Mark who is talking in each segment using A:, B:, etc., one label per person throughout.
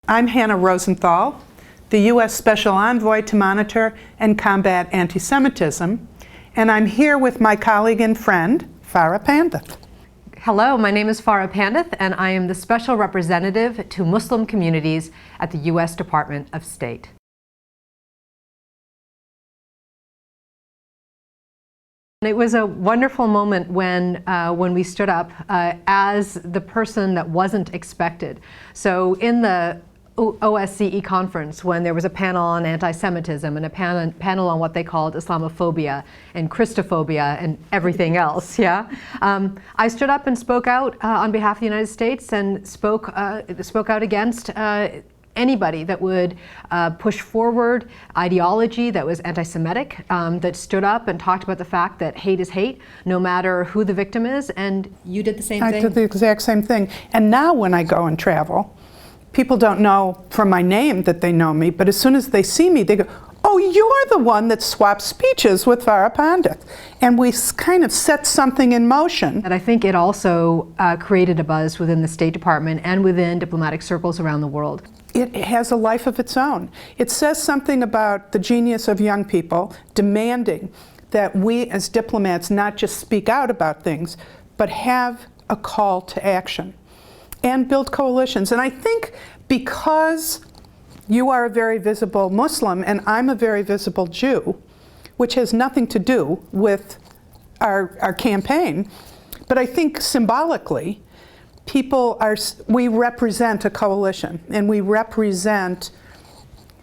A: I'm Hannah Rosenthal, the U.S. Special Envoy to monitor and combat anti-Semitism, and I'm here with my colleague and friend, Farah Pandith.
B: Hello, my name is Farah Pandith, and I am the Special Representative to Muslim Communities at the U.S. Department of State. It was a wonderful moment when we stood up as the person that wasn't expected. So in the OSCE conference, when there was a panel on anti-Semitism and a panel on what they called Islamophobia and Christophobia and everything else, I stood up and spoke out on behalf of the United States and spoke out against anybody that would push forward ideology that was anti-Semitic, that stood up and talked about the fact that hate is hate, no matter who the victim is, and you did the same thing?
A: I did the exact same thing. And now when I go and travel, people don't know from my name that they know me, but as soon as they see me, they go, "Oh, you're the one that swapped speeches with Farah Pandith." And we kind of set something in motion.
B: And I think it also created a buzz within the State Department and within diplomatic circles around the world.
A: It has a life of its own. It says something about the genius of young people demanding that we as diplomats not just speak out about things, but have a call to action and build coalitions. And I think because you are a very visible Muslim and I'm a very visible Jew, which has nothing to do with our campaign, but I think symbolically, we represent a coalition, and we represent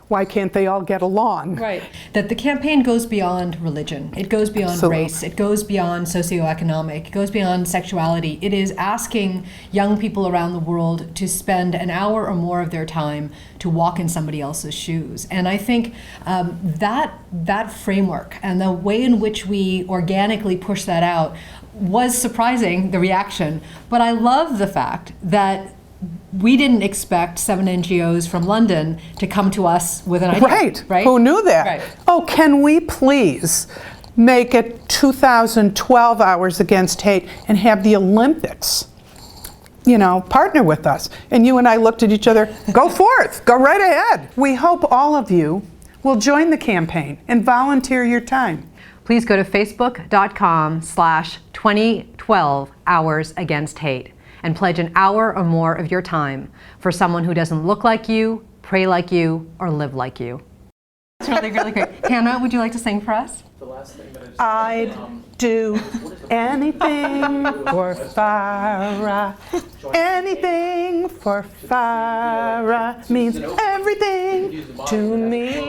A: why can't they all get along?
B: Right. That the campaign goes beyond religion. It goes beyond
A: Absolutely.
B: Race. It goes beyond socioeconomic. It goes beyond sexuality. It is asking young people around the world to spend an hour or more of their time to walk in somebody else's shoes. And I think that framework and the way in which we organically push that out was surprising, the reaction. But I love the fact that we didn't expect 7 NGOs from London to come to us with an idea.
A: Right. Who knew that?
B: Right.
A: Oh, can we please make it 2012 Hours Against Hate and have the Olympics, partner with us? And you and I looked at each other, go forth, go right ahead. We hope all of you will join the campaign and volunteer your time.
B: Please go to facebook.com/2012 Hours Against Hate and pledge an hour or more of your time for someone who doesn't look like you, pray like you, or live like you. It's really, really great. Hannah, would you like to sing for us?
C: The last thing that
A: I'd do anything for Farah. Anything for Farah means everything to me.